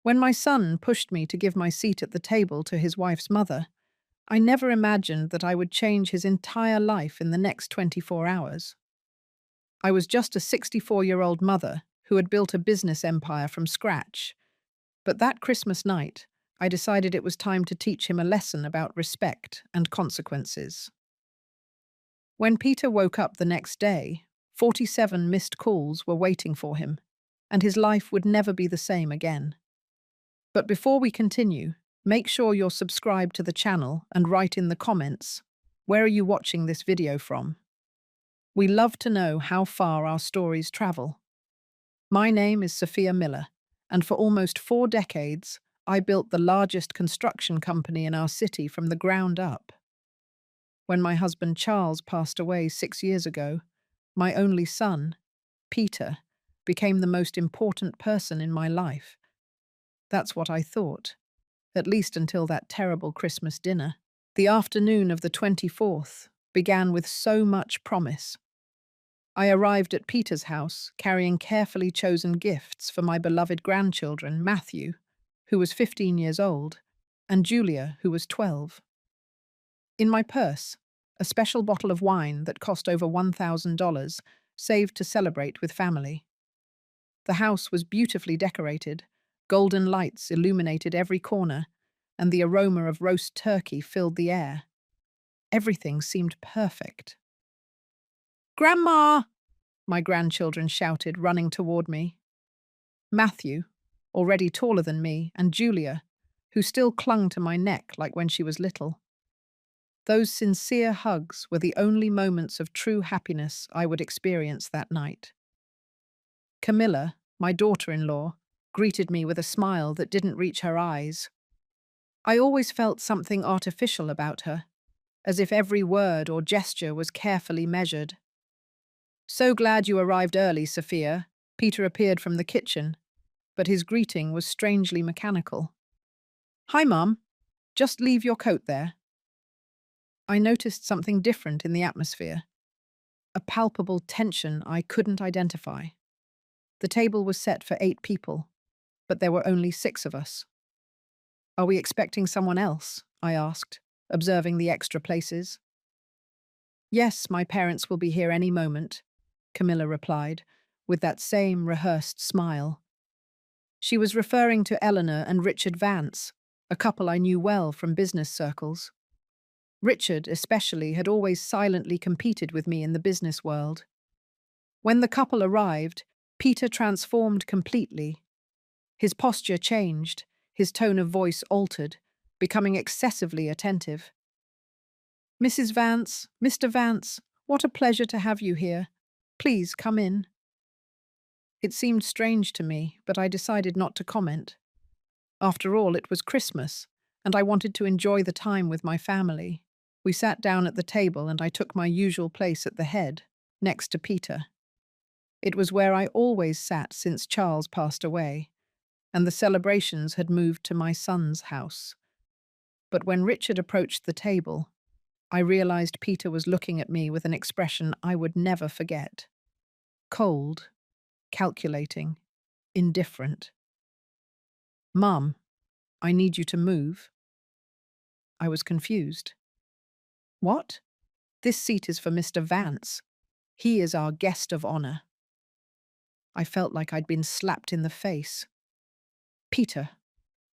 When my son pushed me to give my seat at the table to his wife's mother, I never imagined that I would change his entire life in the next 24 hours. I was just a 64-year-old mother who had built a business empire from scratch. But that Christmas night, I decided it was time to teach him a lesson about respect and consequences. When Peter woke up the next day, 47 missed calls were waiting for him, and his life would never be the same again. But before we continue, make sure you're subscribed to the channel and write in the comments, where are you watching this video from? We love to know how far our stories travel. My name is Sophia Miller, and for almost 4 decades, I built the largest construction company in our city from the ground up. When my husband Charles passed away 6 years ago, my only son, Peter, became the most important person in my life. That's what I thought, at least until that terrible Christmas dinner. The afternoon of the 24th began with so much promise. I arrived at Peter's house carrying carefully chosen gifts for my beloved grandchildren, Matthew, who was 15 years old, and Julia, who was 12. In my purse, a special bottle of wine that cost over $1,000, saved to celebrate with family. The house was beautifully decorated, golden lights illuminated every corner, and the aroma of roast turkey filled the air. Everything seemed perfect. "Grandma!" my grandchildren shouted, running toward me. Matthew, already taller than me, and Julia, who still clung to my neck like when she was little. Those sincere hugs were the only moments of true happiness I would experience that night. Camilla, my daughter-in-law, greeted me with a smile that didn't reach her eyes. I always felt something artificial about her, as if every word or gesture was carefully measured. "So glad you arrived early, Sophia." Peter appeared from the kitchen, but his greeting was strangely mechanical. "Hi, Mum. Just leave your coat there." I noticed something different in the atmosphere, a palpable tension I couldn't identify. The table was set for 8 people, but there were only 6 of us. "Are we expecting someone else?" I asked, observing the extra places. "Yes, my parents will be here any moment," Camilla replied, with that same rehearsed smile. She was referring to Eleanor and Richard Vance, a couple I knew well from business circles. Richard, especially, had always silently competed with me in the business world. When the couple arrived, Peter transformed completely. His posture changed, his tone of voice altered, becoming excessively attentive. "Mrs. Vance, Mr. Vance, what a pleasure to have you here. Please come in." It seemed strange to me, but I decided not to comment. After all, it was Christmas, and I wanted to enjoy the time with my family. We sat down at the table and I took my usual place at the head, next to Peter. It was where I always sat since Charles passed away, and the celebrations had moved to my son's house. But when Richard approached the table, I realized Peter was looking at me with an expression I would never forget. Cold, calculating, indifferent. "Mum, I need you to move." I was confused. "What? This seat is for Mr. Vance. He is our guest of honor." I felt like I'd been slapped in the face. "Peter,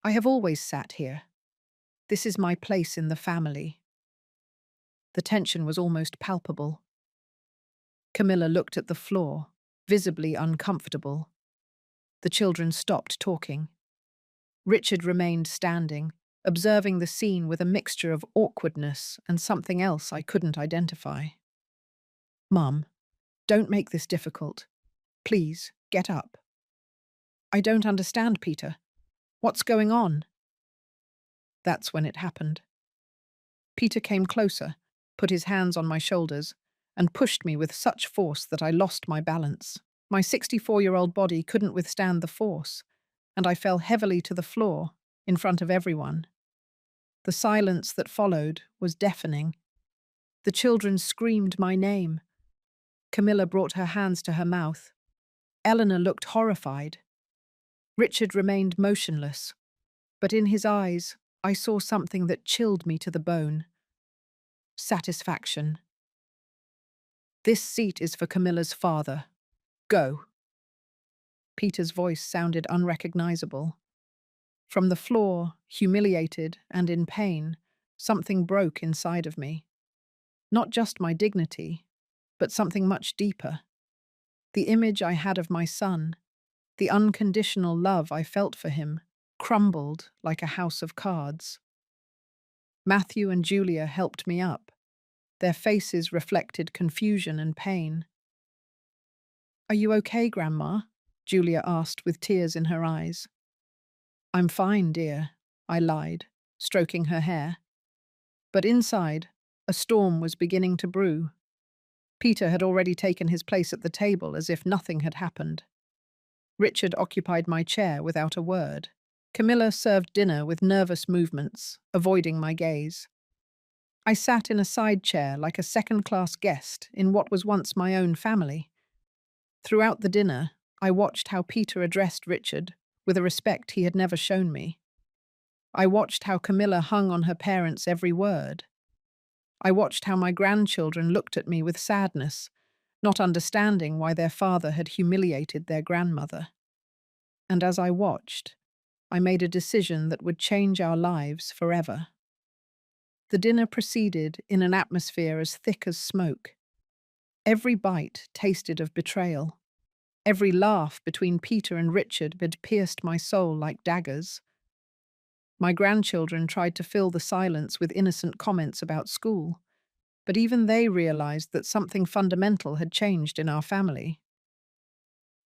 I have always sat here. This is my place in the family." The tension was almost palpable. Camilla looked at the floor, visibly uncomfortable. The children stopped talking. Richard remained standing, observing the scene with a mixture of awkwardness and something else I couldn't identify. "Mum, don't make this difficult. Please, get up." "I don't understand, Peter. What's going on?" That's when it happened. Peter came closer, put his hands on my shoulders, and pushed me with such force that I lost my balance. My 64-year-old body couldn't withstand the force, and I fell heavily to the floor in front of everyone. The silence that followed was deafening. The children screamed my name. Camilla brought her hands to her mouth. Eleanor looked horrified. Richard remained motionless, but in his eyes I saw something that chilled me to the bone. Satisfaction. "This seat is for Camilla's father. Go." Peter's voice sounded unrecognizable. From the floor, humiliated and in pain, something broke inside of me. Not just my dignity, but something much deeper. The image I had of my son, the unconditional love I felt for him, crumbled like a house of cards. Matthew and Julia helped me up. Their faces reflected confusion and pain. "Are you okay, Grandma?" Julia asked with tears in her eyes. "I'm fine, dear," I lied, stroking her hair. But inside, a storm was beginning to brew. Peter had already taken his place at the table as if nothing had happened. Richard occupied my chair without a word. Camilla served dinner with nervous movements, avoiding my gaze. I sat in a side chair like a second-class guest in what was once my own family. Throughout the dinner, I watched how Peter addressed Richard with a respect he had never shown me. I watched how Camilla hung on her parents' every word. I watched how my grandchildren looked at me with sadness, not understanding why their father had humiliated their grandmother. And as I watched, I made a decision that would change our lives forever. The dinner proceeded in an atmosphere as thick as smoke. Every bite tasted of betrayal. Every laugh between Peter and Richard had pierced my soul like daggers. My grandchildren tried to fill the silence with innocent comments about school, but even they realized that something fundamental had changed in our family.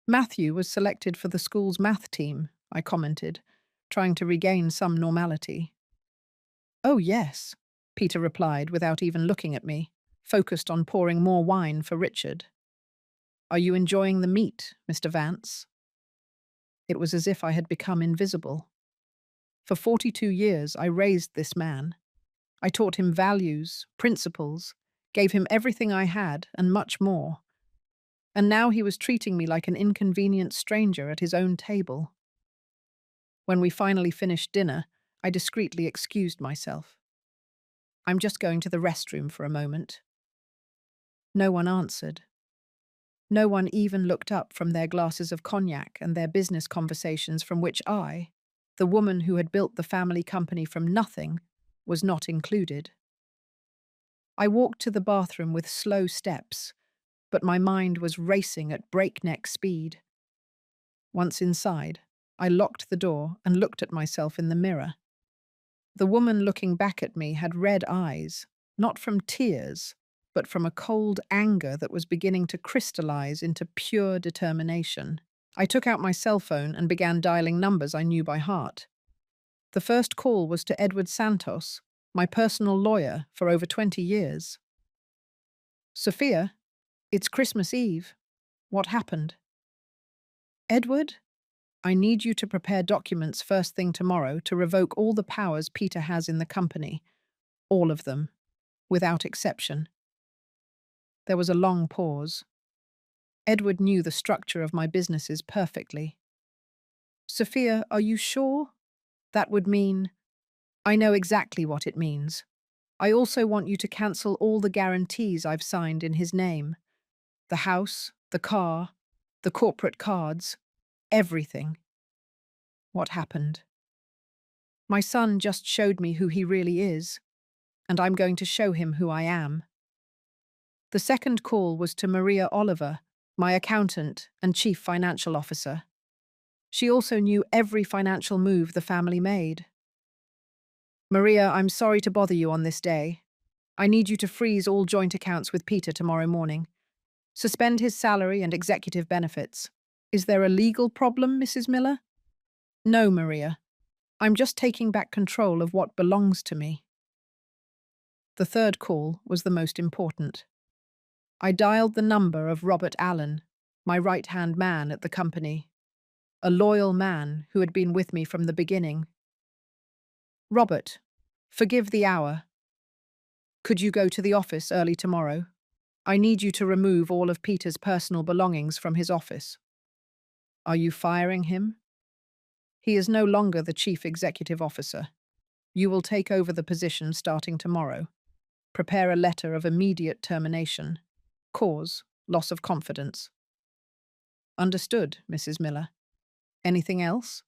"Matthew was selected for the school's math team," I commented, trying to regain some normality. "Oh, yes," Peter replied without even looking at me, focused on pouring more wine for Richard. "Are you enjoying the meat, Mr. Vance?" It was as if I had become invisible. For 42 years, I raised this man. I taught him values, principles, gave him everything I had and much more. And now he was treating me like an inconvenient stranger at his own table. When we finally finished dinner, I discreetly excused myself. "I'm just going to the restroom for a moment." No one answered. No one even looked up from their glasses of cognac and their business conversations from which I, the woman who had built the family company from nothing, was not included. I walked to the bathroom with slow steps, but my mind was racing at breakneck speed. Once inside, I locked the door and looked at myself in the mirror. The woman looking back at me had red eyes, not from tears, but from a cold anger that was beginning to crystallize into pure determination. I took out my cell phone and began dialing numbers I knew by heart. The first call was to Edward Santos, my personal lawyer for over 20 years. "Sophia, it's Christmas Eve. What happened?" "Edward, I need you to prepare documents first thing tomorrow to revoke all the powers Peter has in the company. All of them, without exception." There was a long pause. Edward knew the structure of my businesses perfectly. "Sophia, are you sure? That would mean—" "I know exactly what it means. I also want you to cancel all the guarantees I've signed in his name. The house, the car, the corporate cards, everything." What happened? "My son just showed me who he really is, and I'm going to show him who I am." The second call was to Maria Oliver, my accountant and chief financial officer. She also knew every financial move the family made. "Maria, I'm sorry to bother you on this day. I need you to freeze all joint accounts with Peter tomorrow morning. Suspend his salary and executive benefits. Is there a legal problem, Mrs. Miller?" "No, Maria. I'm just taking back control of what belongs to me." The third call was the most important. I dialed the number of Robert Allen, my right-hand man at the company, a loyal man who had been with me from the beginning. "Robert, forgive the hour. Could you go to the office early tomorrow? I need you to remove all of Peter's personal belongings from his office." "Are you firing him?" He is no longer the chief executive officer. You will take over the position starting tomorrow. Prepare a letter of immediate termination. Cause, loss of confidence. Understood, Mrs. Miller. Anything else?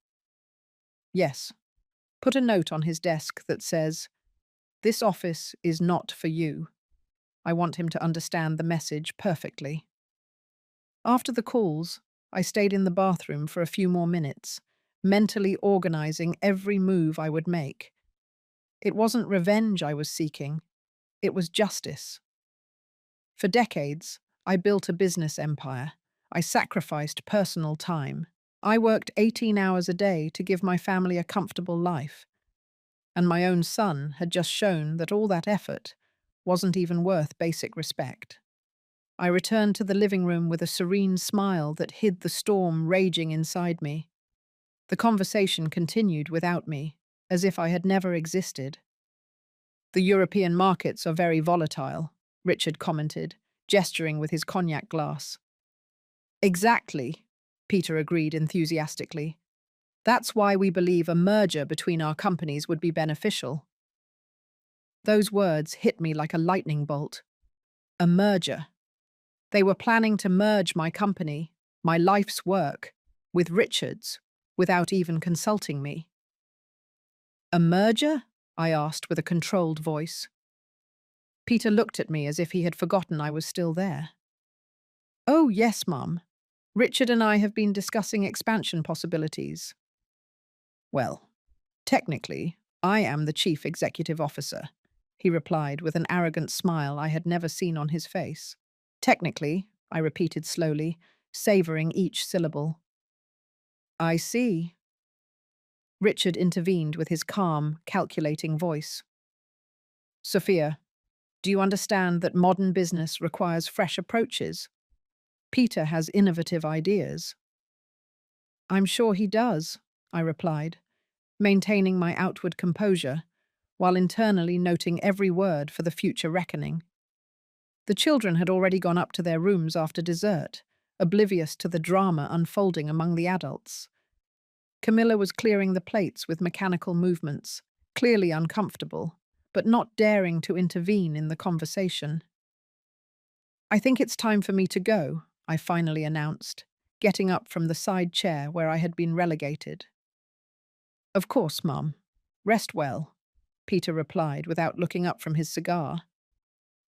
Yes. Put a note on his desk that says, "This office is not for you." I want him to understand the message perfectly. After the calls, I stayed in the bathroom for a few more minutes, mentally organizing every move I would make. It wasn't revenge I was seeking, it was justice. For decades, I built a business empire. I sacrificed personal time. I worked 18 hours a day to give my family a comfortable life. And my own son had just shown that all that effort wasn't even worth basic respect. I returned to the living room with a serene smile that hid the storm raging inside me. The conversation continued without me, as if I had never existed. "The European markets are very volatile," Richard commented, gesturing with his cognac glass. "Exactly," Peter agreed enthusiastically. "That's why we believe a merger between our companies would be beneficial." Those words hit me like a lightning bolt. A merger. They were planning to merge my company, my life's work, with Richard's, without even consulting me. "A merger?" I asked with a controlled voice. Peter looked at me as if he had forgotten I was still there. "Oh, yes, Mum. Richard and I have been discussing expansion possibilities." "Well, technically, I am the chief executive officer," he replied with an arrogant smile I had never seen on his face. "Technically," I repeated slowly, savoring each syllable. "I see." Richard intervened with his calm, calculating voice. "Sophia, do you understand that modern business requires fresh approaches? Peter has innovative ideas." "I'm sure he does," I replied, maintaining my outward composure, while internally noting every word for the future reckoning. The children had already gone up to their rooms after dessert, oblivious to the drama unfolding among the adults. Camilla was clearing the plates with mechanical movements, clearly uncomfortable, but not daring to intervene in the conversation. "I think it's time for me to go," I finally announced, getting up from the side chair where I had been relegated. "Of course, Mum. Rest well," Peter replied without looking up from his cigar.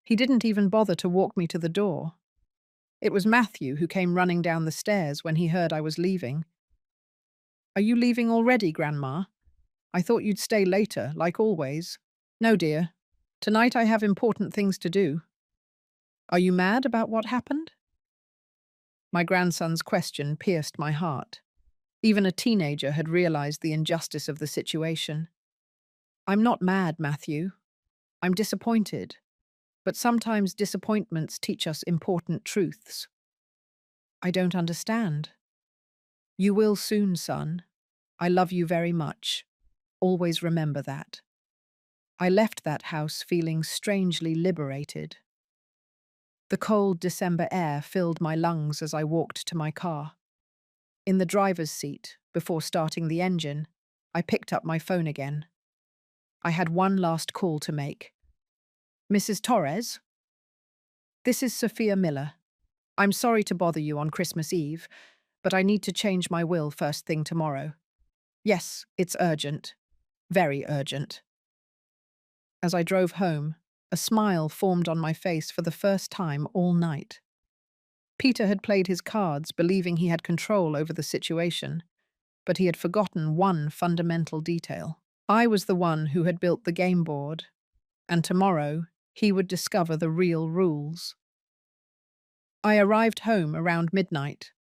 He didn't even bother to walk me to the door. It was Matthew who came running down the stairs when he heard I was leaving. "Are you leaving already, Grandma? I thought you'd stay later, like always." "No, dear. Tonight I have important things to do." "Are you mad about what happened?" My grandson's question pierced my heart. Even a teenager had realized the injustice of the situation. "I'm not mad, Matthew. I'm disappointed. But sometimes disappointments teach us important truths." "I don't understand." "You will soon, son. I love you very much. Always remember that." I left that house feeling strangely liberated. The cold December air filled my lungs as I walked to my car. In the driver's seat, before starting the engine, I picked up my phone again. I had one last call to make. "Mrs. Torres? This is Sophia Miller. I'm sorry to bother you on Christmas Eve, but I need to change my will first thing tomorrow. Yes, it's urgent. Very urgent." As I drove home, a smile formed on my face for the first time all night. Peter had played his cards, believing he had control over the situation, but he had forgotten one fundamental detail. I was the one who had built the game board, and tomorrow he would discover the real rules. I arrived home around midnight,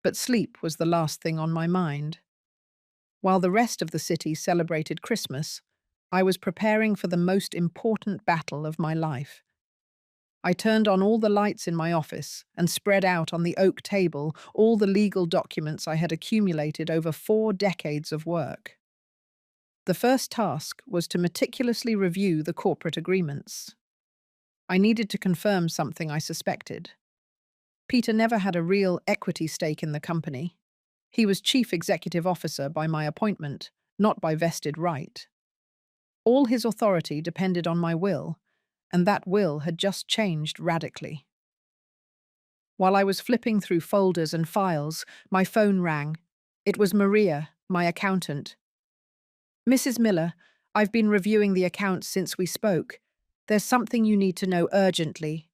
but sleep was the last thing on my mind. While the rest of the city celebrated Christmas, I was preparing for the most important battle of my life. I turned on all the lights in my office and spread out on the oak table all the legal documents I had accumulated over 4 decades of work. The first task was to meticulously review the corporate agreements. I needed to confirm something I suspected. Peter never had a real equity stake in the company. He was chief executive officer by my appointment, not by vested right. All his authority depended on my will, and that will had just changed radically. While I was flipping through folders and files, my phone rang. It was Maria, my accountant. "Mrs. Miller, I've been reviewing the accounts since we spoke. There's something you need to know urgently."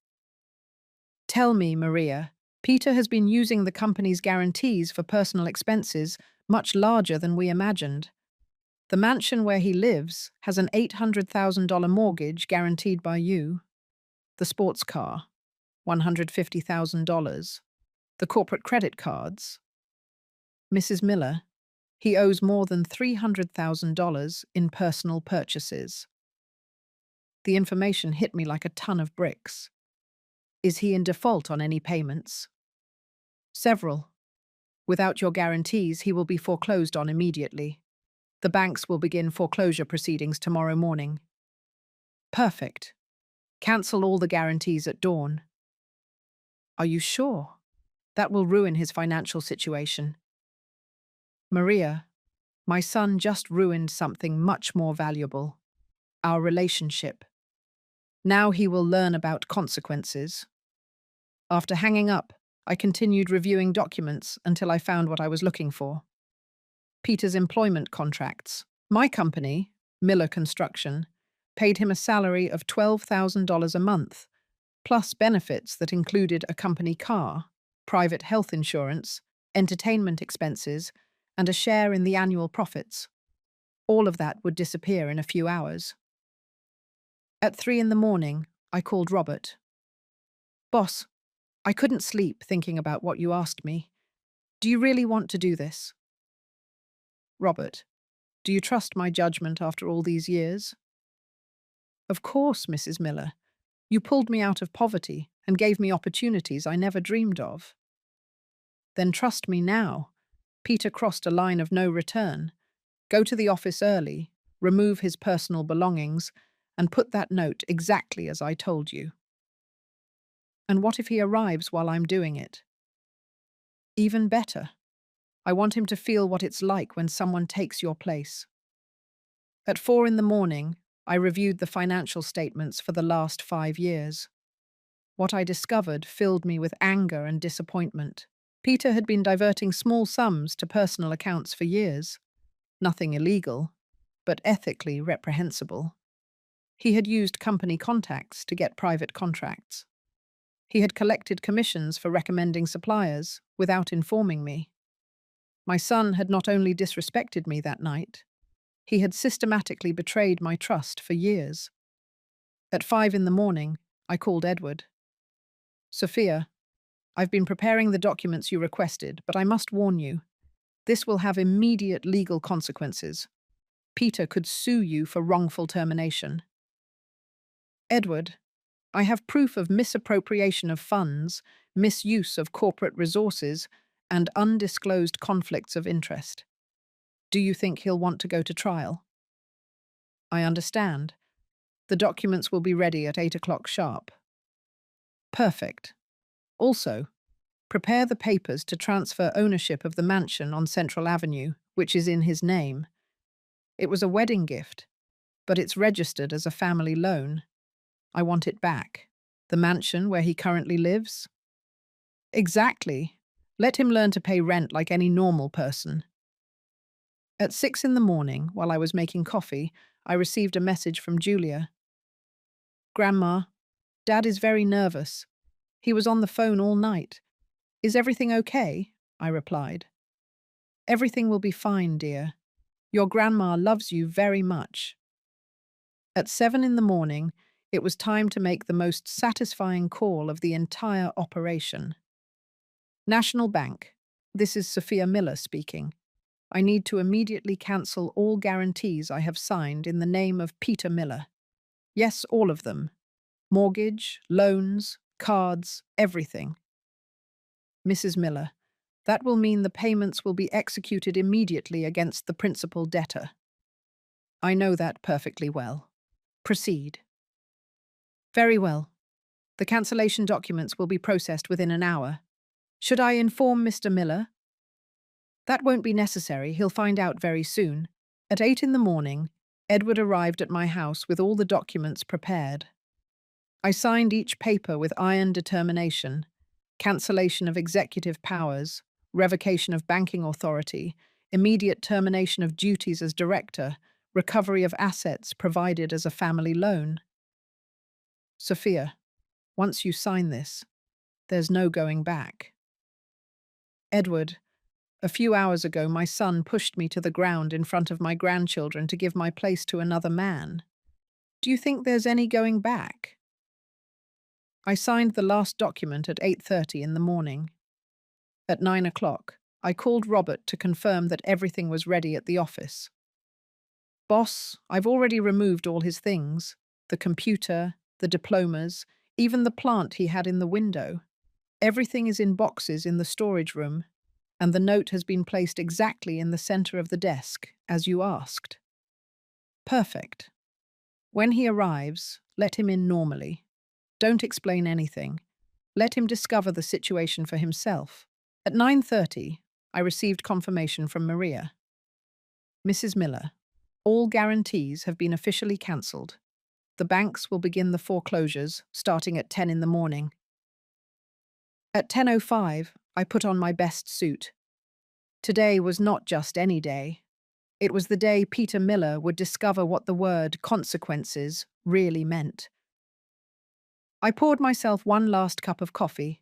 "Tell me, Maria. Peter has been using the company's guarantees for personal expenses much larger than we imagined. The mansion where he lives has an $800,000 mortgage guaranteed by you. The sports car, $150,000. The corporate credit cards. Mrs. Miller, he owes more than $300,000 in personal purchases." The information hit me like a ton of bricks. "Is he in default on any payments?" "Several. Without your guarantees, he will be foreclosed on immediately. The banks will begin foreclosure proceedings tomorrow morning." "Perfect. Cancel all the guarantees at dawn." "Are you sure? That will ruin his financial situation." "Maria, my son just ruined something much more valuable. Our relationship. Now he will learn about consequences." After hanging up, I continued reviewing documents until I found what I was looking for. Peter's employment contracts. My company, Miller Construction, paid him a salary of $12,000 a month, plus benefits that included a company car, private health insurance, entertainment expenses, and a share in the annual profits. All of that would disappear in a few hours. At 3 in the morning, I called Robert. "Boss, I couldn't sleep thinking about what you asked me. Do you really want to do this?" "Robert, do you trust my judgment after all these years?" "Of course, Mrs. Miller. You pulled me out of poverty and gave me opportunities I never dreamed of." "Then trust me now." Peter crossed a line of no return. "Go to the office early, remove his personal belongings, and put that note exactly as I told you." "And what if he arrives while I'm doing it?" "Even better. I want him to feel what it's like when someone takes your place." At 4 in the morning, I reviewed the financial statements for the last 5 years. What I discovered filled me with anger and disappointment. Peter had been diverting small sums to personal accounts for years. Nothing illegal, but ethically reprehensible. He had used company contacts to get private contracts. He had collected commissions for recommending suppliers without informing me. My son had not only disrespected me that night, he had systematically betrayed my trust for years. At 5 in the morning, I called Edward. "Sophia, I've been preparing the documents you requested, but I must warn you, this will have immediate legal consequences. Peter could sue you for wrongful termination." "Edward, I have proof of misappropriation of funds, misuse of corporate resources, and undisclosed conflicts of interest. Do you think he'll want to go to trial?" "I understand. The documents will be ready at 8 o'clock sharp." "Perfect. Also, prepare the papers to transfer ownership of the mansion on Central Avenue, which is in his name. It was a wedding gift, but it's registered as a family loan. I want it back. The mansion where he currently lives?" "Exactly. Let him learn to pay rent like any normal person." At 6 in the morning, while I was making coffee, I received a message from Julia. "Grandma, Dad is very nervous. He was on the phone all night. Is everything okay?" I replied. "Everything will be fine, dear. Your grandma loves you very much." At 7 in the morning, it was time to make the most satisfying call of the entire operation. "National Bank. This is Sophia Miller speaking. I need to immediately cancel all guarantees I have signed in the name of Peter Miller. Yes, all of them. Mortgage, loans, cards, everything." "Mrs. Miller, that will mean the payments will be executed immediately against the principal debtor." "I know that perfectly well. Proceed." "Very well. The cancellation documents will be processed within an hour. Should I inform Mr. Miller?" That won't be necessary, he'll find out very soon. At 8 in the morning, Edward arrived at my house with all the documents prepared. I signed each paper with iron determination: cancellation of executive powers, revocation of banking authority, immediate termination of duties as director, recovery of assets provided as a family loan. Sophia, once you sign this, there's no going back. Edward, a few hours ago my son pushed me to the ground in front of my grandchildren to give my place to another man. Do you think there's any going back? I signed the last document at 8:30 in the morning. At 9 o'clock, I called Robert to confirm that everything was ready at the office. Boss, I've already removed all his things: the computer, the diplomas, even the plant he had in the window. Everything is in boxes in the storage room, and the note has been placed exactly in the center of the desk, as you asked. Perfect. When he arrives, let him in normally. Don't explain anything. Let him discover the situation for himself. At 9:30, I received confirmation from Maria. Mrs. Miller, all guarantees have been officially cancelled. The banks will begin the foreclosures starting at 10 in the morning. At 10:05, I put on my best suit. Today was not just any day. It was the day Peter Miller would discover what the word consequences really meant. I poured myself one last cup of coffee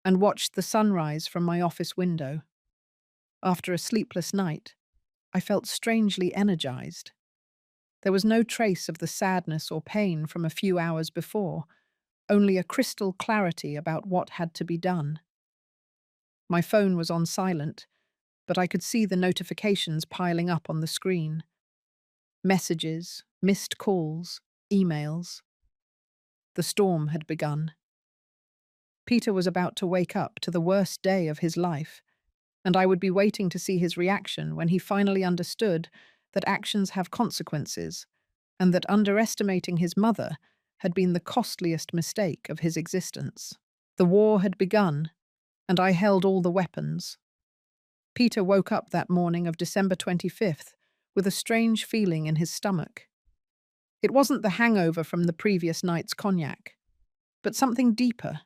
and watched the sunrise from my office window. After a sleepless night, I felt strangely energized. There was no trace of the sadness or pain from a few hours before, only a crystal clarity about what had to be done. My phone was on silent, but I could see the notifications piling up on the screen. Messages, missed calls, emails. The storm had begun. Peter was about to wake up to the worst day of his life, and I would be waiting to see his reaction when he finally understood that actions have consequences, and that underestimating his mother had been the costliest mistake of his existence. The war had begun, and I held all the weapons. Peter woke up that morning of December 25th with a strange feeling in his stomach. It wasn't the hangover from the previous night's cognac, but something deeper,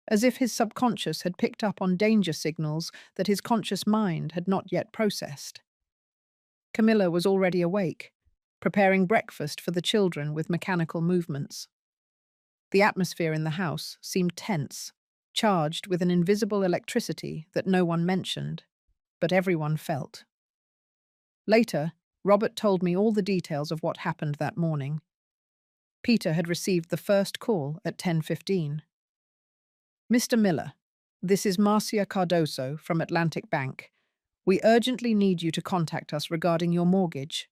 as if his subconscious had picked up on danger signals that his conscious mind had not yet processed. Camilla was already awake, preparing breakfast for the children with mechanical movements. The atmosphere in the house seemed tense, charged with an invisible electricity that no one mentioned, but everyone felt. Later, Robert told me all the details of what happened that morning. Peter had received the first call at 10:15. Mr. Miller, this is Marcia Cardoso from Atlantic Bank. We urgently need you to contact us regarding your mortgage.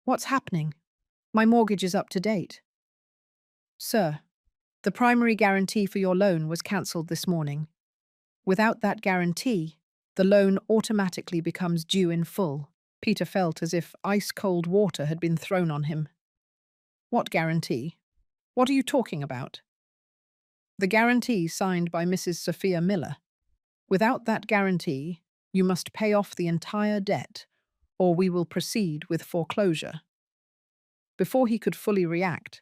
What's happening? My mortgage is up to date. Sir, the primary guarantee for your loan was cancelled this morning. Without that guarantee, the loan automatically becomes due in full. Peter felt as if ice-cold water had been thrown on him. What guarantee? What are you talking about? The guarantee signed by Mrs. Sophia Miller. Without that guarantee, you must pay off the entire debt, or we will proceed with foreclosure. Before he could fully react,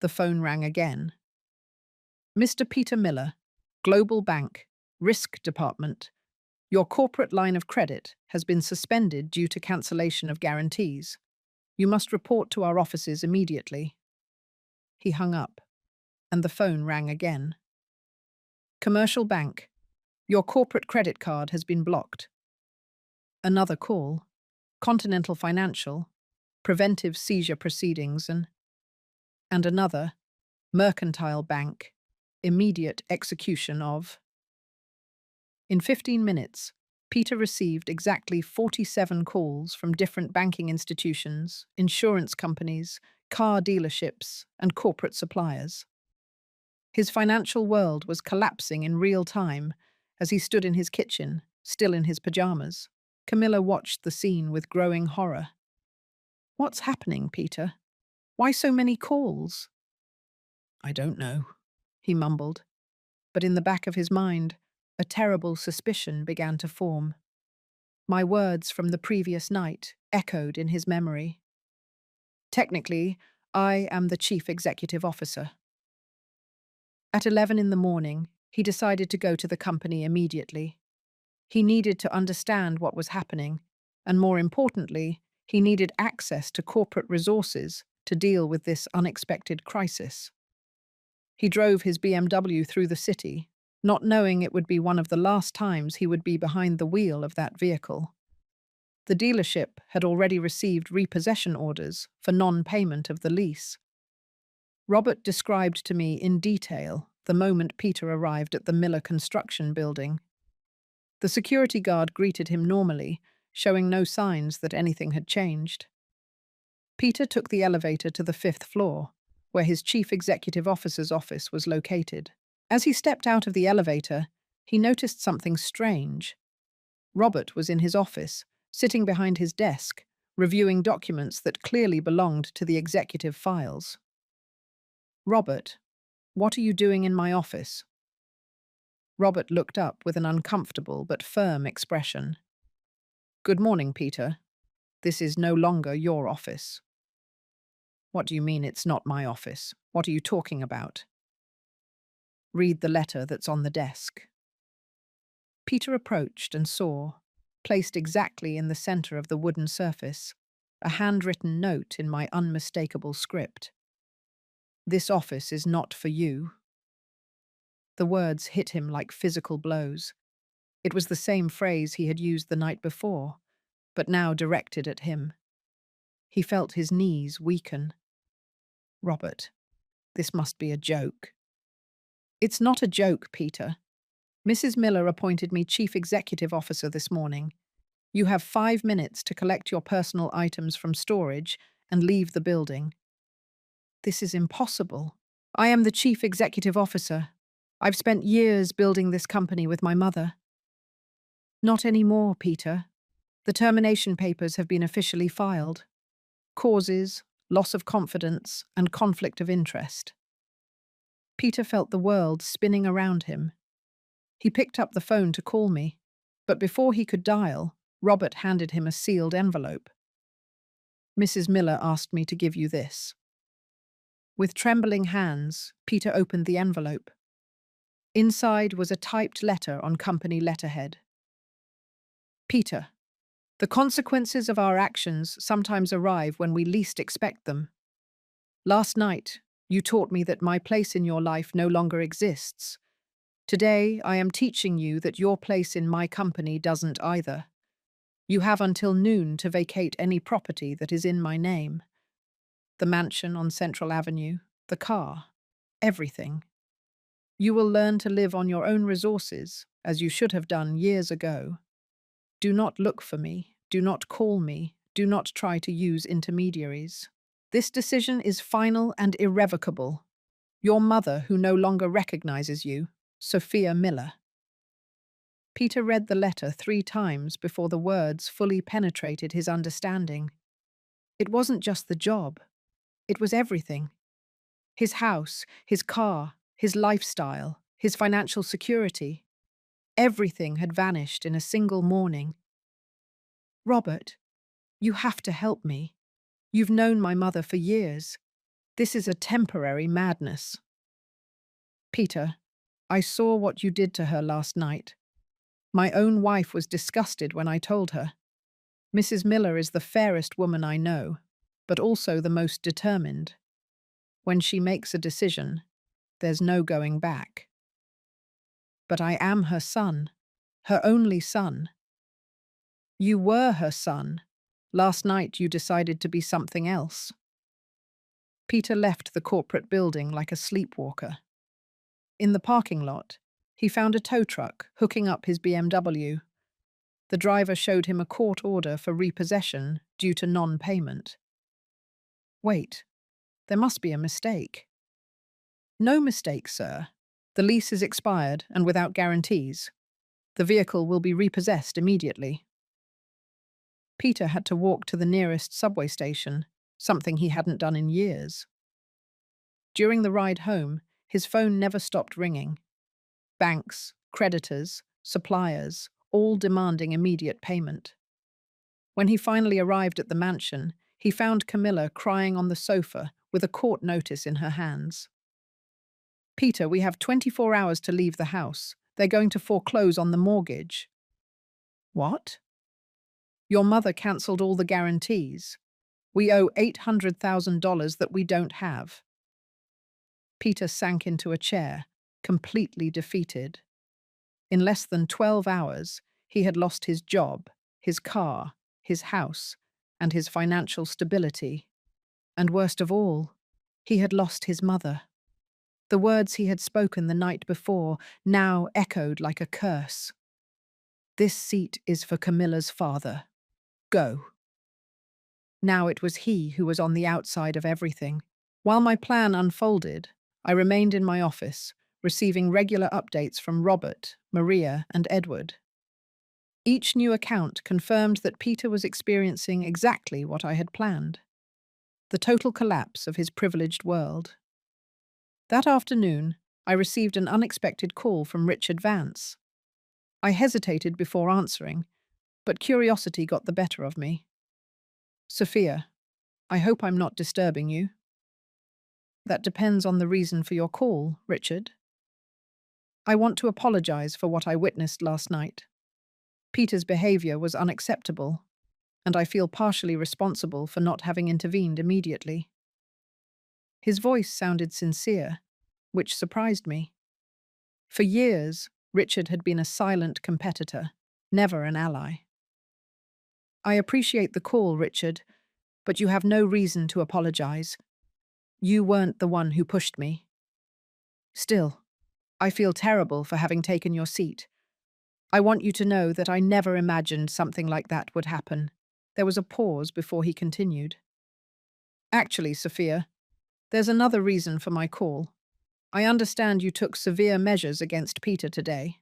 the phone rang again. Mr. Peter Miller, Global Bank, Risk Department. Your corporate line of credit has been suspended due to cancellation of guarantees. You must report to our offices immediately. He hung up, and the phone rang again. Commercial Bank. Your corporate credit card has been blocked. Another call. Continental Financial. Preventive seizure proceedings and another. Mercantile Bank. Immediate execution of. In 15 minutes, Peter received exactly 47 calls from different banking institutions, insurance companies, car dealerships, and corporate suppliers. His financial world was collapsing in real time as he stood in his kitchen, still in his pajamas. Camilla watched the scene with growing horror. What's happening, Peter? Why so many calls? I don't know, he mumbled, but in the back of his mind, a terrible suspicion began to form. My words from the previous night echoed in his memory. Technically, I am the chief executive officer. At 11 in the morning, he decided to go to the company immediately. He needed to understand what was happening, and more importantly, he needed access to corporate resources to deal with this unexpected crisis. He drove his BMW through the city, not knowing it would be one of the last times he would be behind the wheel of that vehicle. The dealership had already received repossession orders for non-payment of the lease. Robert described to me in detail the moment Peter arrived at the Miller construction building. The security guard greeted him normally, showing no signs that anything had changed. Peter took the elevator to the 5th floor, where his chief executive officer's office was located. As he stepped out of the elevator, he noticed something strange. Robert was in his office, sitting behind his desk, reviewing documents that clearly belonged to the executive files. "Robert, what are you doing in my office?" Robert looked up with an uncomfortable but firm expression. "Good morning, Peter. This is no longer your office." "What do you mean it's not my office? What are you talking about?" "Read the letter that's on the desk." Peter approached and saw, placed exactly in the center of the wooden surface, a handwritten note in my unmistakable script. "This office is not for you." The words hit him like physical blows. It was the same phrase he had used the night before, but now directed at him. He felt his knees weaken. "Robert, this must be a joke." "It's not a joke, Peter. Mrs. Miller appointed me chief executive officer this morning. You have 5 minutes to collect your personal items from storage and leave the building." "This is impossible. I am the chief executive officer. I've spent years building this company with my mother." "Not anymore, Peter. The termination papers have been officially filed. Causes, loss of confidence, and conflict of interest." Peter felt the world spinning around him. He picked up the phone to call me, but before he could dial, Robert handed him a sealed envelope. "Mrs. Miller asked me to give you this." With trembling hands, Peter opened the envelope. Inside was a typed letter on company letterhead. "Peter, the consequences of our actions sometimes arrive when we least expect them. Last night, you taught me that my place in your life no longer exists. Today, I am teaching you that your place in my company doesn't either. You have until noon to vacate any property that is in my name. The mansion on Central Avenue, the car, everything. You will learn to live on your own resources, as you should have done years ago. Do not look for me, do not call me, do not try to use intermediaries. This decision is final and irrevocable. Your mother, who no longer recognizes you, Sophia Miller." Peter read the letter 3 times before the words fully penetrated his understanding. It wasn't just the job. It was everything. His house, his car, his lifestyle, his financial security. Everything had vanished in a single morning. "Robert, you have to help me. You've known my mother for years. This is a temporary madness." "Peter, I saw what you did to her last night. My own wife was disgusted when I told her. Mrs. Miller is the fairest woman I know, but also the most determined. When she makes a decision, there's no going back. But I am her son, her only son. You were her son. Last night you decided to be something else." Peter left the corporate building like a sleepwalker. In the parking lot, he found a tow truck hooking up his BMW. The driver showed him a court order for repossession due to non-payment. "Wait, there must be a mistake." "No mistake, sir. The lease is expired and without guarantees. The vehicle will be repossessed immediately." Peter had to walk to the nearest subway station, something he hadn't done in years. During the ride home, his phone never stopped ringing. Banks, creditors, suppliers, all demanding immediate payment. When he finally arrived at the mansion, he found Camilla crying on the sofa with a court notice in her hands. "Peter, we have 24 hours to leave the house. They're going to foreclose on the mortgage." "What?" "Your mother cancelled all the guarantees. We owe $800,000 that we don't have." Peter sank into a chair, completely defeated. In less than 12 hours, he had lost his job, his car, his house, and his financial stability. And worst of all, he had lost his mother. The words he had spoken the night before now echoed like a curse. "This seat is for Camilla's father. Go." Now it was he who was on the outside of everything. While my plan unfolded, I remained in my office, receiving regular updates from Robert, Maria, and Edward. Each new account confirmed that Peter was experiencing exactly what I had planned: the total collapse of his privileged world. That afternoon, I received an unexpected call from Richard Vance. I hesitated before answering, but curiosity got the better of me. "Sophia, I hope I'm not disturbing you." "That depends on the reason for your call, Richard." "I want to apologize for what I witnessed last night. Peter's behavior was unacceptable, and I feel partially responsible for not having intervened immediately." His voice sounded sincere, which surprised me. For years, Richard had been a silent competitor, never an ally. "I appreciate the call, Richard, but you have no reason to apologize. You weren't the one who pushed me. Still, I feel terrible for having taken your seat. I want you to know that I never imagined something like that would happen." There was a pause before he continued. "Actually, Sophia, there's another reason for my call. I understand you took severe measures against Peter today."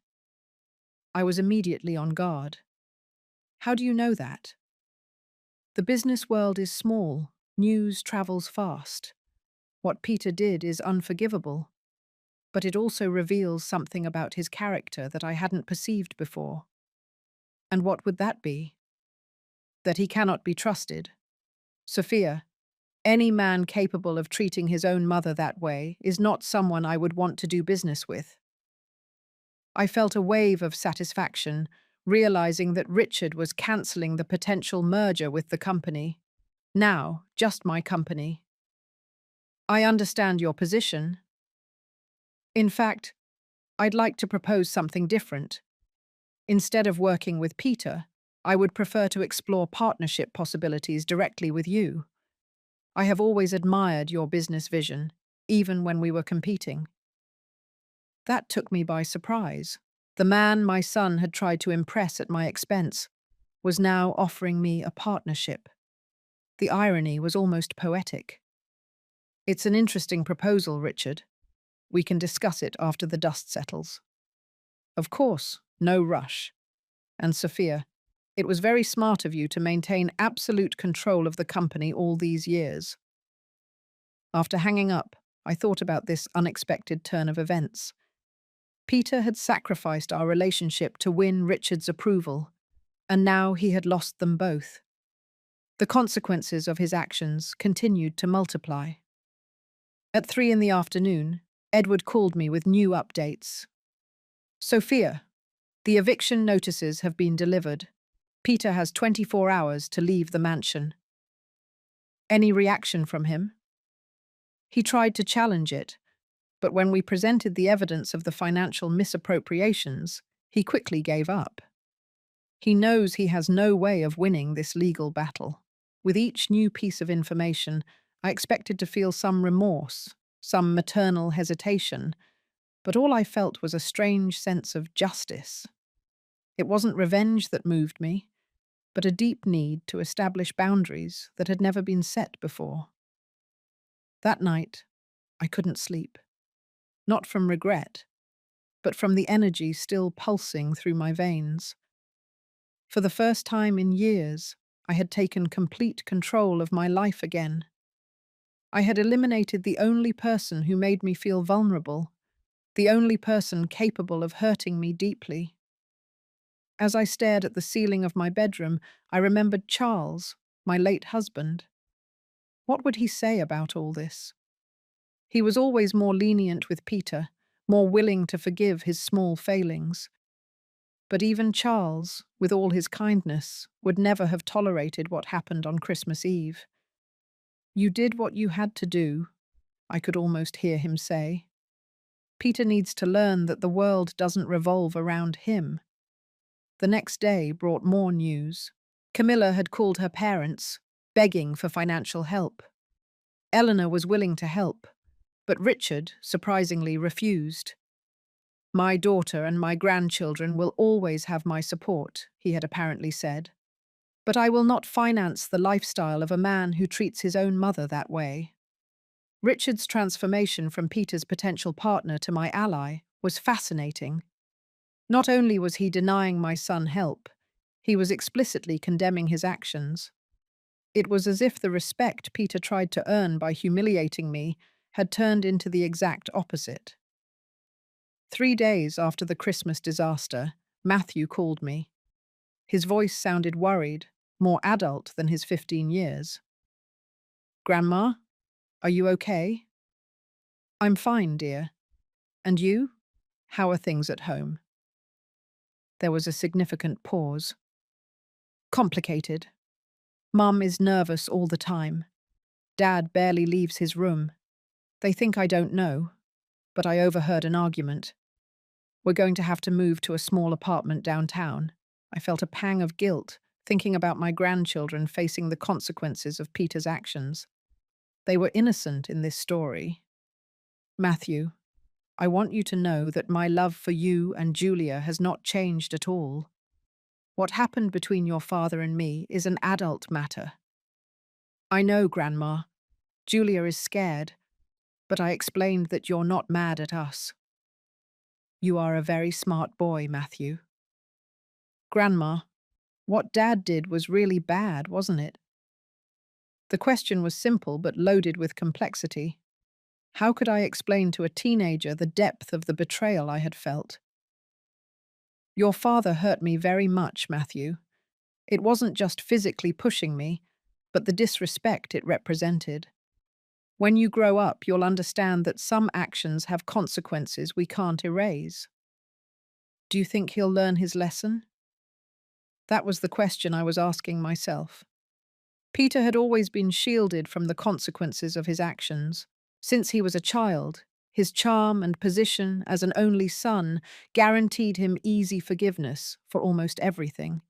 I was immediately on guard. "How do you know that?" "The business world is small. News travels fast. What Peter did is unforgivable, but it also reveals something about his character that I hadn't perceived before." "And what would that be?" "That he cannot be trusted. Sophia, any man capable of treating his own mother that way is not someone I would want to do business with." I felt a wave of satisfaction, realizing that Richard was cancelling the potential merger with the company. Now, just my company. "I understand your position. In fact, I'd like to propose something different. Instead of working with Peter, I would prefer to explore partnership possibilities directly with you. I have always admired your business vision, even when we were competing." That took me by surprise. The man my son had tried to impress at my expense was now offering me a partnership. The irony was almost poetic. "It's an interesting proposal, Richard. We can discuss it after the dust settles." "Of course, no rush. And Sophia, it was very smart of you to maintain absolute control of the company all these years." After hanging up, I thought about this unexpected turn of events. Peter had sacrificed our relationship to win Richard's approval, and now he had lost them both. The consequences of his actions continued to multiply. At 3 in the afternoon, Edward called me with new updates. "Sophia, the eviction notices have been delivered. Peter has 24 hours to leave the mansion." "Any reaction from him?" "He tried to challenge it, but when we presented the evidence of the financial misappropriations, he quickly gave up. He knows he has no way of winning this legal battle. With each new piece of information, I expected to feel some remorse, some maternal hesitation, but all I felt was a strange sense of justice. It wasn't revenge that moved me, but a deep need to establish boundaries that had never been set before. That night, I couldn't sleep. Not from regret, but from the energy still pulsing through my veins. For the first time in years, I had taken complete control of my life again. I had eliminated the only person who made me feel vulnerable, the only person capable of hurting me deeply. As I stared at the ceiling of my bedroom, I remembered Charles, my late husband. What would he say about all this? He was always more lenient with Peter, more willing to forgive his small failings. But even Charles, with all his kindness, would never have tolerated what happened on Christmas Eve. "You did what you had to do," I could almost hear him say. "Peter needs to learn that the world doesn't revolve around him." The next day brought more news. Camilla had called her parents, begging for financial help. Eleanor was willing to help, but Richard, surprisingly, refused. "My daughter and my grandchildren will always have my support," he had apparently said. "But I will not finance the lifestyle of a man who treats his own mother that way." Richard's transformation from Peter's potential partner to my ally was fascinating. Not only was he denying my son help, he was explicitly condemning his actions. It was as if the respect Peter tried to earn by humiliating me had turned into the exact opposite. 3 days after the Christmas disaster, Matthew called me. His voice sounded worried, more adult than his 15 years. "Grandma, are you okay?" "I'm fine, dear. And you? How are things at home?" There was a significant pause. "Complicated. Mum is nervous all the time. Dad barely leaves his room. They think I don't know, but I overheard an argument. We're going to have to move to a small apartment downtown." I felt a pang of guilt, thinking about my grandchildren facing the consequences of Peter's actions. They were innocent in this story. "Matthew, I want you to know that my love for you and Julia has not changed at all. What happened between your father and me is an adult matter." "I know, Grandma. Julia is scared, but I explained that you're not mad at us." "You are a very smart boy, Matthew." "Grandma, what Dad did was really bad, wasn't it?" The question was simple but loaded with complexity. How could I explain to a teenager the depth of the betrayal I had felt? "Your father hurt me very much, Matthew. It wasn't just physically pushing me, but the disrespect it represented. When you grow up, you'll understand that some actions have consequences we can't erase." "Do you think he'll learn his lesson?" That was the question I was asking myself. Peter had always been shielded from the consequences of his actions. Since he was a child, his charm and position as an only son guaranteed him easy forgiveness for almost everything.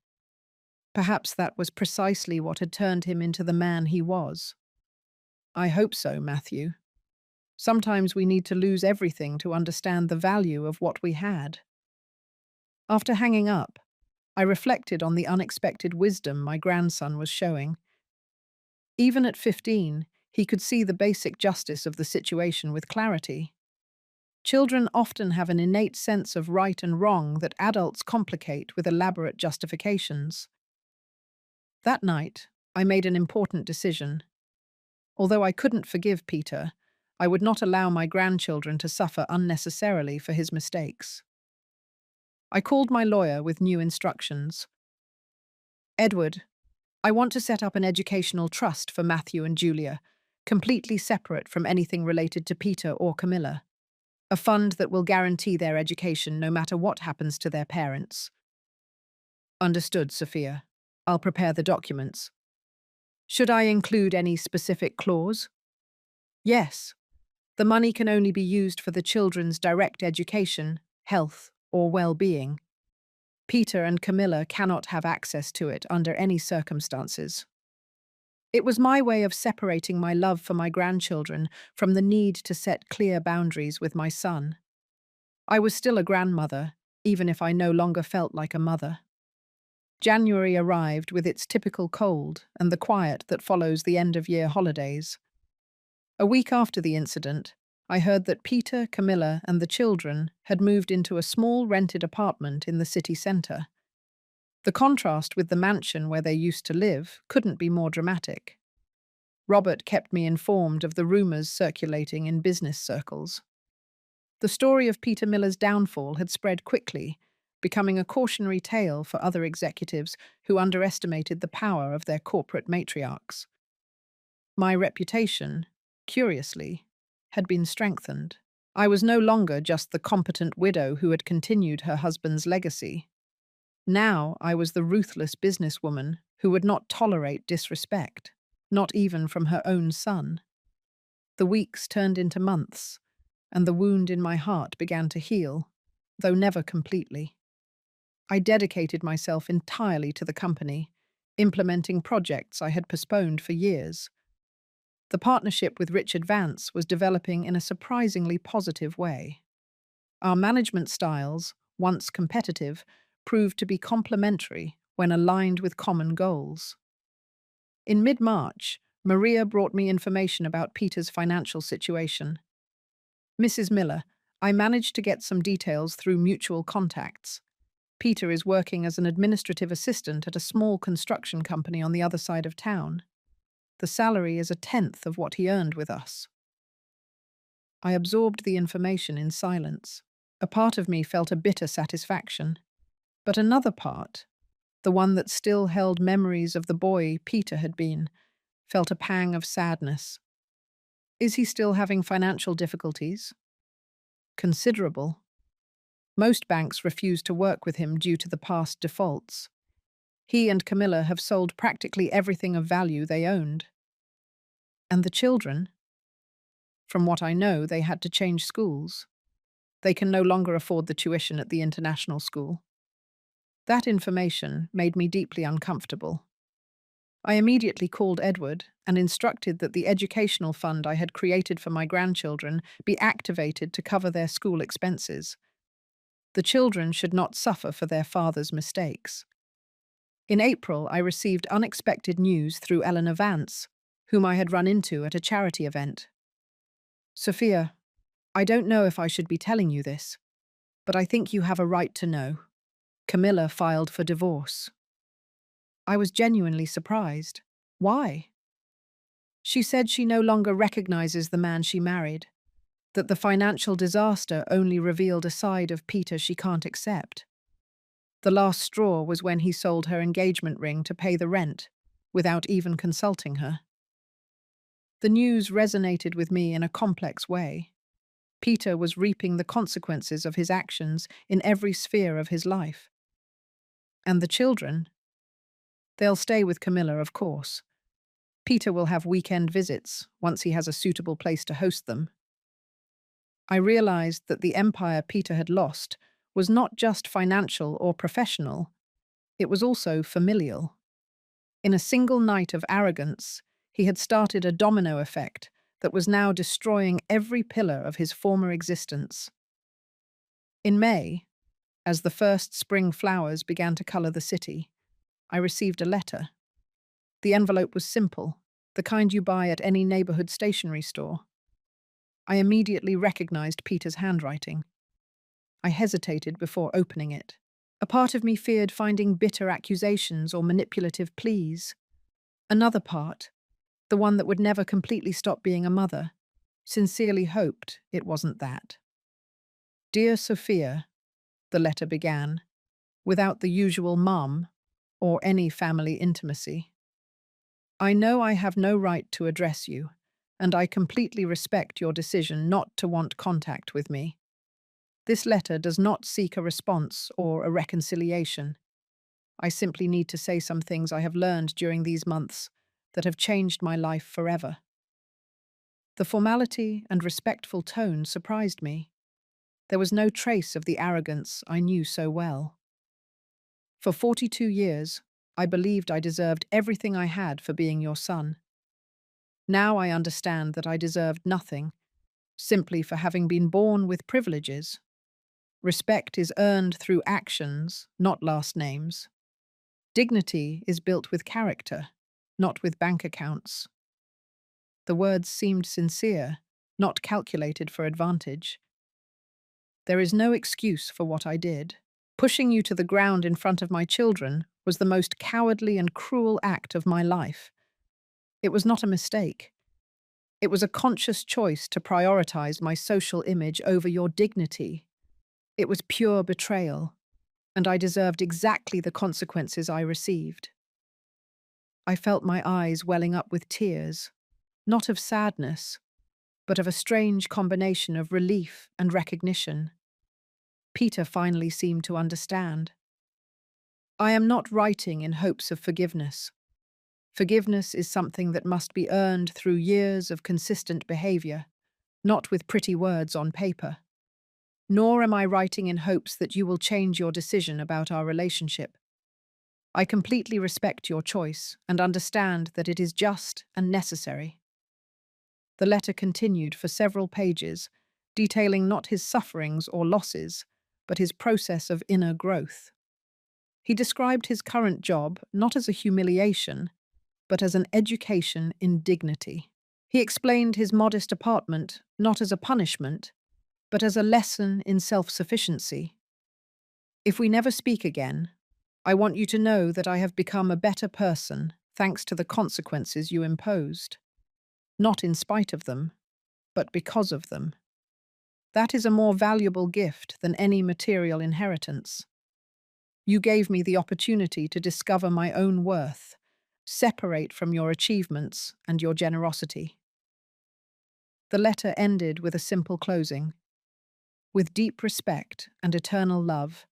Perhaps that was precisely what had turned him into the man he was. "I hope so, Matthew. Sometimes we need to lose everything to understand the value of what we had." After hanging up, I reflected on the unexpected wisdom my grandson was showing. Even at 15, he could see the basic justice of the situation with clarity. Children often have an innate sense of right and wrong that adults complicate with elaborate justifications. That night, I made an important decision. Although I couldn't forgive Peter, I would not allow my grandchildren to suffer unnecessarily for his mistakes. I called my lawyer with new instructions. "Edward, I want to set up an educational trust for Matthew and Julia, completely separate from anything related to Peter or Camilla. A fund that will guarantee their education no matter what happens to their parents." "Understood, Sophia. I'll prepare the documents." "Should I include any specific clause?" "Yes. The money can only be used for the children's direct education, health, or well-being. Peter and Camilla cannot have access to it under any circumstances." It was my way of separating my love for my grandchildren from the need to set clear boundaries with my son. I was still a grandmother, even if I no longer felt like a mother. January arrived with its typical cold and the quiet that follows the end-of-year holidays. A week after the incident, I heard that Peter, Camilla, and the children had moved into a small rented apartment in the city centre. The contrast with the mansion where they used to live couldn't be more dramatic. Robert kept me informed of the rumours circulating in business circles. The story of Peter Miller's downfall had spread quickly, becoming a cautionary tale for other executives who underestimated the power of their corporate matriarchs. My reputation, curiously, had been strengthened. I was no longer just the competent widow who had continued her husband's legacy. Now I was the ruthless businesswoman who would not tolerate disrespect, not even from her own son. The weeks turned into months, and the wound in my heart began to heal, though never completely. I dedicated myself entirely to the company, implementing projects I had postponed for years. The partnership with Richard Vance was developing in a surprisingly positive way. Our management styles, once competitive, proved to be complementary when aligned with common goals. In mid-March, Maria brought me information about Peter's financial situation. "Mrs. Miller, I managed to get some details through mutual contacts. Peter is working as an administrative assistant at a small construction company on the other side of town. The salary is a tenth of what he earned with us." I absorbed the information in silence. A part of me felt a bitter satisfaction, but another part, the one that still held memories of the boy Peter had been, felt a pang of sadness. Is he still having financial difficulties? Considerable. Most banks refuse to work with him due to the past defaults. He and Camilla have sold practically everything of value they owned. And the children? From what I know, they had to change schools. They can no longer afford the tuition at the international school. That information made me deeply uncomfortable. I immediately called Edward and instructed that the educational fund I had created for my grandchildren be activated to cover their school expenses. The children should not suffer for their father's mistakes. In April, I received unexpected news through Eleanor Vance, whom I had run into at a charity event. "Sophia, I don't know if I should be telling you this, but I think you have a right to know. Camilla filed for divorce." I was genuinely surprised. Why? She said she no longer recognizes the man she married, that the financial disaster only revealed a side of Peter she can't accept. The last straw was when he sold her engagement ring to pay the rent, without even consulting her. The news resonated with me in a complex way. Peter was reaping the consequences of his actions in every sphere of his life. And the children? They'll stay with Camilla, of course. Peter will have weekend visits once he has a suitable place to host them. I realized that the empire Peter had lost was not just financial or professional, it was also familial. In a single night of arrogance, he had started a domino effect that was now destroying every pillar of his former existence. In May, as the first spring flowers began to color the city, I received a letter. The envelope was simple, the kind you buy at any neighborhood stationery store. I immediately recognized Peter's handwriting. I hesitated before opening it. A part of me feared finding bitter accusations or manipulative pleas. Another part, the one that would never completely stop being a mother, sincerely hoped it wasn't that. "Dear Sophia," the letter began, without the usual mum or any family intimacy. "I know I have no right to address you, and I completely respect your decision not to want contact with me. This letter does not seek a response or a reconciliation. I simply need to say some things I have learned during these months that have changed my life forever." The formality and respectful tone surprised me. There was no trace of the arrogance I knew so well. For 42 years, I believed I deserved everything I had for being your son. Now I understand that I deserved nothing, simply for having been born with privileges. Respect is earned through actions, not last names. Dignity is built with character, not with bank accounts. The words seemed sincere, not calculated for advantage. There is no excuse for what I did. Pushing you to the ground in front of my children was the most cowardly and cruel act of my life. It was not a mistake. It was a conscious choice to prioritize my social image over your dignity. It was pure betrayal. and I deserved exactly the consequences I received. I felt my eyes welling up with tears, not of sadness, but of a strange combination of relief and recognition. Peter finally seemed to understand. I am not writing in hopes of forgiveness. Forgiveness is something that must be earned through years of consistent behavior, not with pretty words on paper. Nor am I writing in hopes that you will change your decision about our relationship. I completely respect your choice and understand that it is just and necessary. The letter continued for several pages, detailing not his sufferings or losses, but his process of inner growth. He described his current job not as a humiliation, but as an education in dignity. He explained his modest apartment not as a punishment, but as a lesson in self-sufficiency. If we never speak again, I want you to know that I have become a better person thanks to the consequences you imposed. Not in spite of them, but because of them. That is a more valuable gift than any material inheritance. You gave me the opportunity to discover my own worth, separate from your achievements and your generosity. The letter ended with a simple closing. With deep respect and eternal love,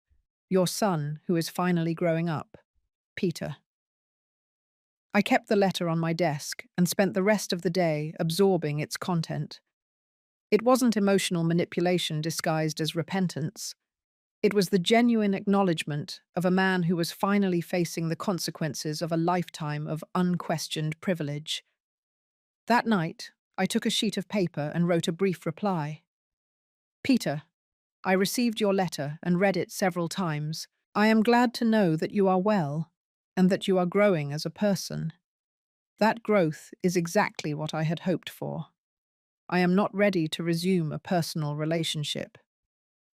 your son who is finally growing up, Peter. I kept the letter on my desk and spent the rest of the day absorbing its content. It wasn't emotional manipulation disguised as repentance. It was the genuine acknowledgement of a man who was finally facing the consequences of a lifetime of unquestioned privilege. That night, I took a sheet of paper and wrote a brief reply. Peter, I received your letter and read it several times. I am glad to know that you are well and that you are growing as a person. That growth is exactly what I had hoped for. I am not ready to resume a personal relationship,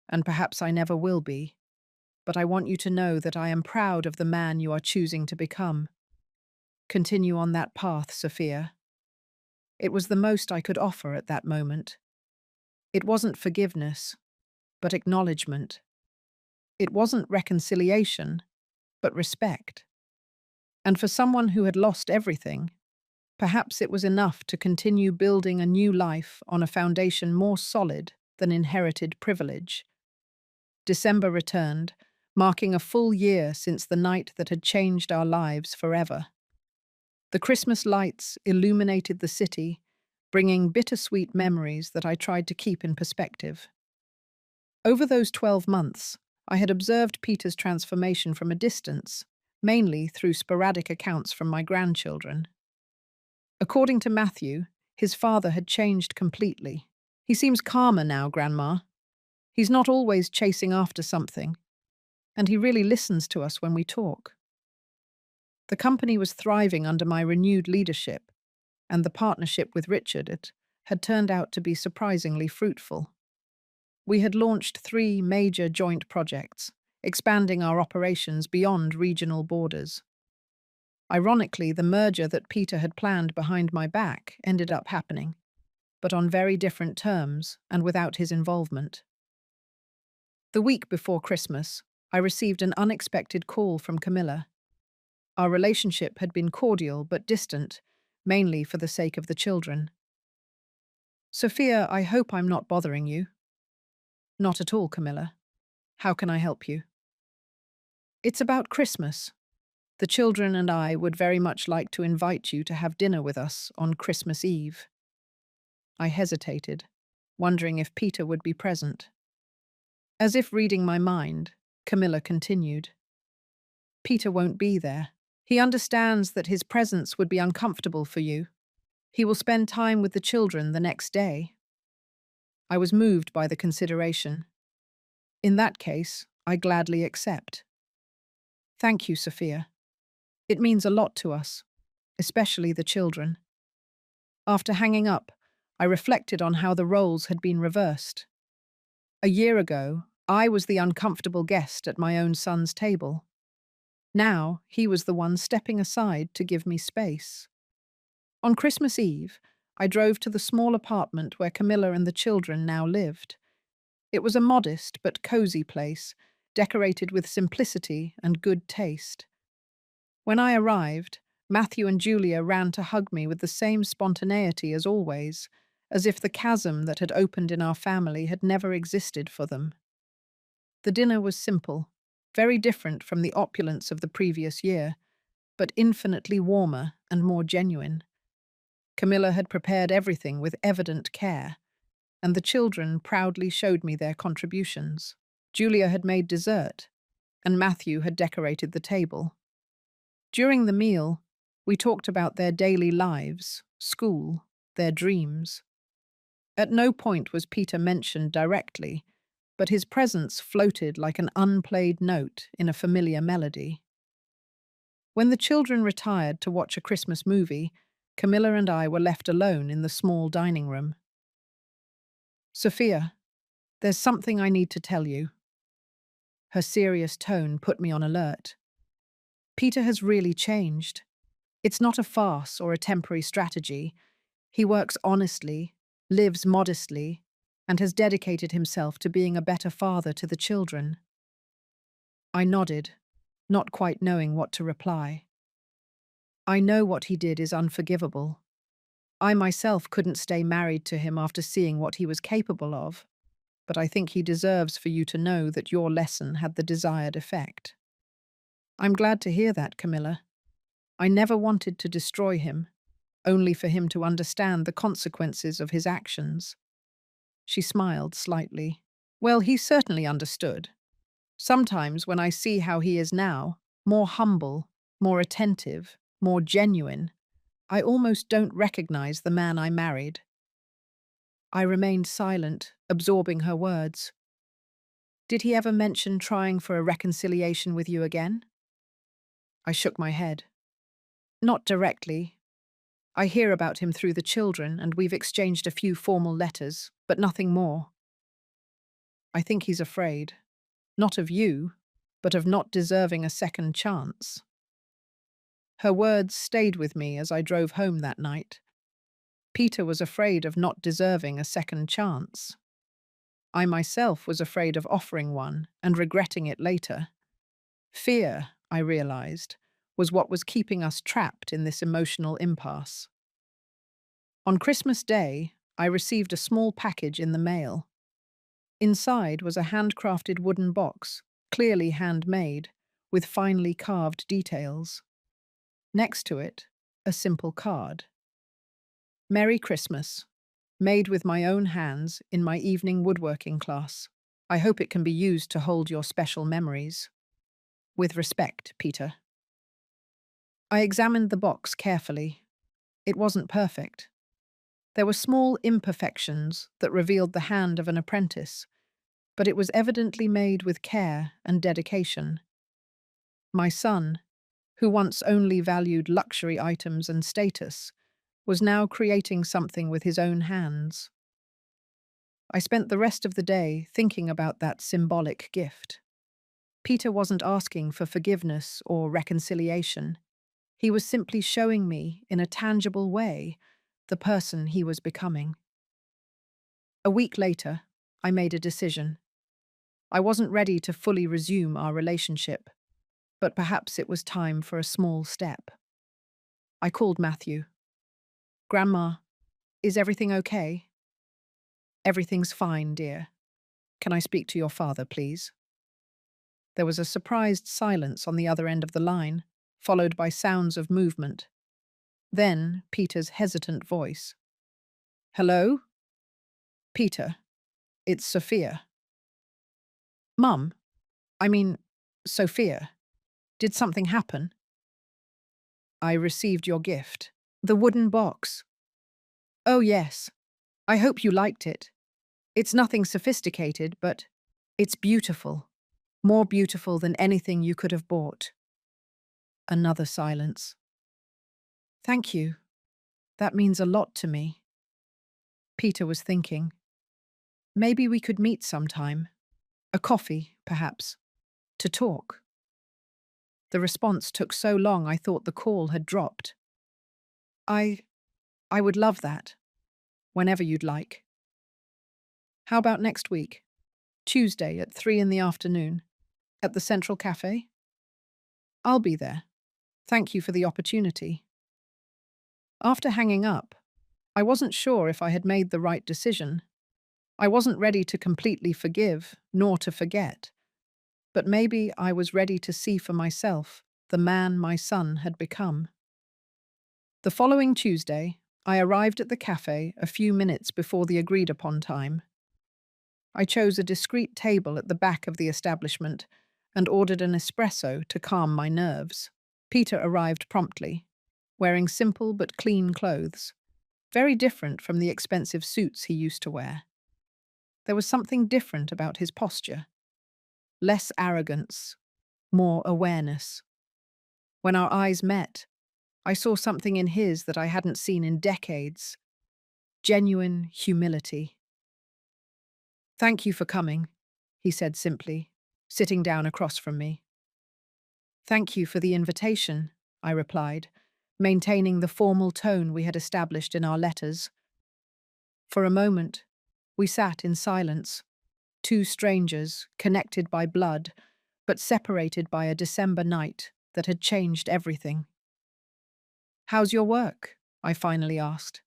and perhaps I never will be, but I want you to know that I am proud of the man you are choosing to become. Continue on that path, Sophia. It was the most I could offer at that moment. It wasn't forgiveness, but acknowledgement. It wasn't reconciliation, but respect. And for someone who had lost everything, perhaps it was enough to continue building a new life on a foundation more solid than inherited privilege. December returned, marking a full year since the night that had changed our lives forever. The Christmas lights illuminated the city, bringing bittersweet memories that I tried to keep in perspective. Over those 12 months, I had observed Peter's transformation from a distance, mainly through sporadic accounts from my grandchildren. According to Matthew, his father had changed completely. He seems calmer now, Grandma. He's not always chasing after something, and he really listens to us when we talk. The company was thriving under my renewed leadership, and the partnership with Richard had turned out to be surprisingly fruitful. We had launched 3 major joint projects, expanding our operations beyond regional borders. Ironically, the merger that Peter had planned behind my back ended up happening, but on very different terms and without his involvement. The week before Christmas, I received an unexpected call from Camilla. Our relationship had been cordial but distant, mainly for the sake of the children. Sophia, I hope I'm not bothering you. Not at all, Camilla. How can I help you? It's about Christmas. The children and I would very much like to invite you to have dinner with us on Christmas Eve. I hesitated, wondering if Peter would be present. As if reading my mind, Camilla continued. Peter won't be there. He understands that his presence would be uncomfortable for you. He will spend time with the children the next day. I was moved by the consideration. In that case, I gladly accept. Thank you, Sophia. It means a lot to us, especially the children. After hanging up, I reflected on how the roles had been reversed. A year ago, I was the uncomfortable guest at my own son's table. Now, he was the one stepping aside to give me space. On Christmas Eve, I drove to the small apartment where Camilla and the children now lived. It was a modest but cozy place, decorated with simplicity and good taste. When I arrived, Matthew and Julia ran to hug me with the same spontaneity as always, as if the chasm that had opened in our family had never existed for them. The dinner was simple, very different from the opulence of the previous year, but infinitely warmer and more genuine. Camilla had prepared everything with evident care, and the children proudly showed me their contributions. Julia had made dessert, and Matthew had decorated the table. During the meal, we talked about their daily lives, school, their dreams. At no point was Peter mentioned directly, but his presence floated like an unplayed note in a familiar melody. When the children retired to watch a Christmas movie, Camilla and I were left alone in the small dining room. Sophia, there's something I need to tell you. Her serious tone put me on alert. Peter has really changed. It's not a farce or a temporary strategy. He works honestly, lives modestly, and has dedicated himself to being a better father to the children. I nodded, not quite knowing what to reply. I know what he did is unforgivable. I myself couldn't stay married to him after seeing what he was capable of, but I think he deserves for you to know that your lesson had the desired effect. I'm glad to hear that, Camilla. I never wanted to destroy him, only for him to understand the consequences of his actions. She smiled slightly. Well, he certainly understood. Sometimes when I see how he is now, more humble, more attentive, more genuine, I almost don't recognize the man I married. I remained silent, absorbing her words. Did he ever mention trying for a reconciliation with you again? I shook my head. Not directly. I hear about him through the children, and we've exchanged a few formal letters, but nothing more. I think he's afraid. Not of you, but of not deserving a second chance. Her words stayed with me as I drove home that night. Peter was afraid of not deserving a second chance. I myself was afraid of offering one and regretting it later. Fear, I realized, was what was keeping us trapped in this emotional impasse. On Christmas Day, I received a small package in the mail. Inside was a handcrafted wooden box, clearly handmade, with finely carved details. Next to it, a simple card. Merry Christmas. Made with my own hands in my evening woodworking class. I hope it can be used to hold your special memories. With respect, Peter. I examined the box carefully. It wasn't perfect. There were small imperfections that revealed the hand of an apprentice, but it was evidently made with care and dedication. My son, who once only valued luxury items and status, was now creating something with his own hands. I spent the rest of the day thinking about that symbolic gift. Peter wasn't asking for forgiveness or reconciliation. He was simply showing me, in a tangible way, the person he was becoming. A week later, I made a decision. I wasn't ready to fully resume our relationship, but perhaps it was time for a small step. I called Matthew. Grandma, is everything okay? Everything's fine, dear. Can I speak to your father, please? There was a surprised silence on the other end of the line, followed by sounds of movement. Then Peter's hesitant voice. Hello? Peter, it's Sophia. Mum, I mean, Sophia, did something happen? I received your gift. The wooden box. Oh, yes. I hope you liked it. It's nothing sophisticated, but it's beautiful. More beautiful than anything you could have bought. Another silence. Thank you. That means a lot to me. Peter was thinking. Maybe we could meet sometime. A coffee, perhaps. To talk. The response took so long I thought the call had dropped. I would love that. Whenever you'd like. How about next week? Tuesday at 3 in the afternoon. At the Central Cafe? I'll be there. Thank you for the opportunity. After hanging up, I wasn't sure if I had made the right decision. I wasn't ready to completely forgive, nor to forget. But maybe I was ready to see for myself the man my son had become. The following Tuesday, I arrived at the cafe a few minutes before the agreed-upon time. I chose a discreet table at the back of the establishment and ordered an espresso to calm my nerves. Peter arrived promptly, wearing simple but clean clothes, very different from the expensive suits he used to wear. There was something different about his posture. Less arrogance, more awareness. When our eyes met, I saw something in his that I hadn't seen in decades. Genuine humility. "Thank you for coming," he said simply, sitting down across from me. "Thank you for the invitation," I replied, maintaining the formal tone we had established in our letters. For a moment, we sat in silence, two strangers connected by blood, but separated by a December night that had changed everything. "How's your work?" I finally asked.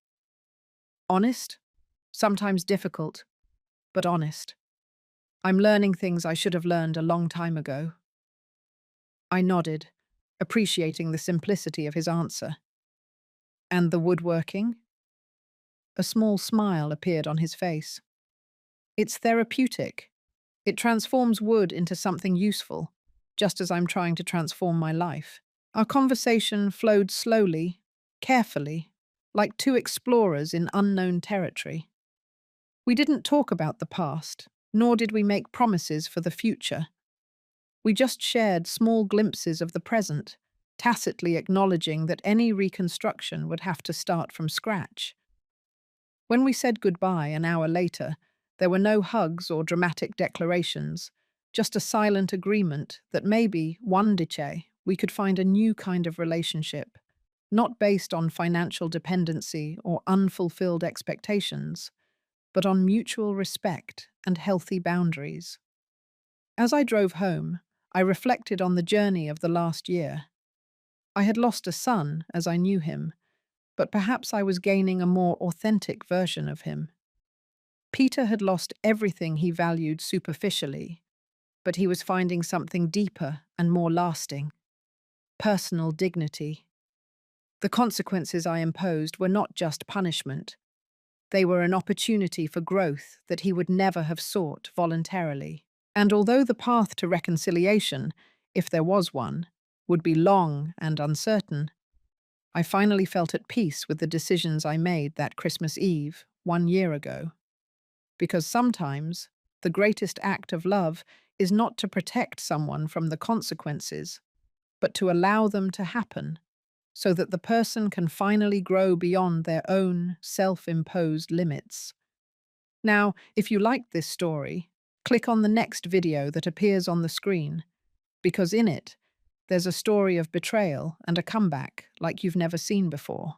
"Honest? Sometimes difficult, but honest. I'm learning things I should have learned a long time ago." I nodded, appreciating the simplicity of his answer. "And the woodworking?" A small smile appeared on his face. "It's therapeutic. It transforms wood into something useful, just as I'm trying to transform my life." Our conversation flowed slowly, carefully, like two explorers in unknown territory. We didn't talk about the past, nor did we make promises for the future. We just shared small glimpses of the present, tacitly acknowledging that any reconstruction would have to start from scratch. When we said goodbye an hour later, there were no hugs or dramatic declarations, just a silent agreement that maybe, one day, we could find a new kind of relationship, not based on financial dependency or unfulfilled expectations, but on mutual respect and healthy boundaries. As I drove home, I reflected on the journey of the last year. I had lost a son as I knew him, but perhaps I was gaining a more authentic version of him. Peter had lost everything he valued superficially, but he was finding something deeper and more lasting: personal dignity. The consequences I imposed were not just punishment. They were an opportunity for growth that he would never have sought voluntarily. And although the path to reconciliation, if there was one, would be long and uncertain, I finally felt at peace with the decisions I made that Christmas Eve, 1 year ago. Because sometimes, the greatest act of love is not to protect someone from the consequences, but to allow them to happen, so that the person can finally grow beyond their own self-imposed limits. Now, if you liked this story, click on the next video that appears on the screen, because in it, there's a story of betrayal and a comeback like you've never seen before.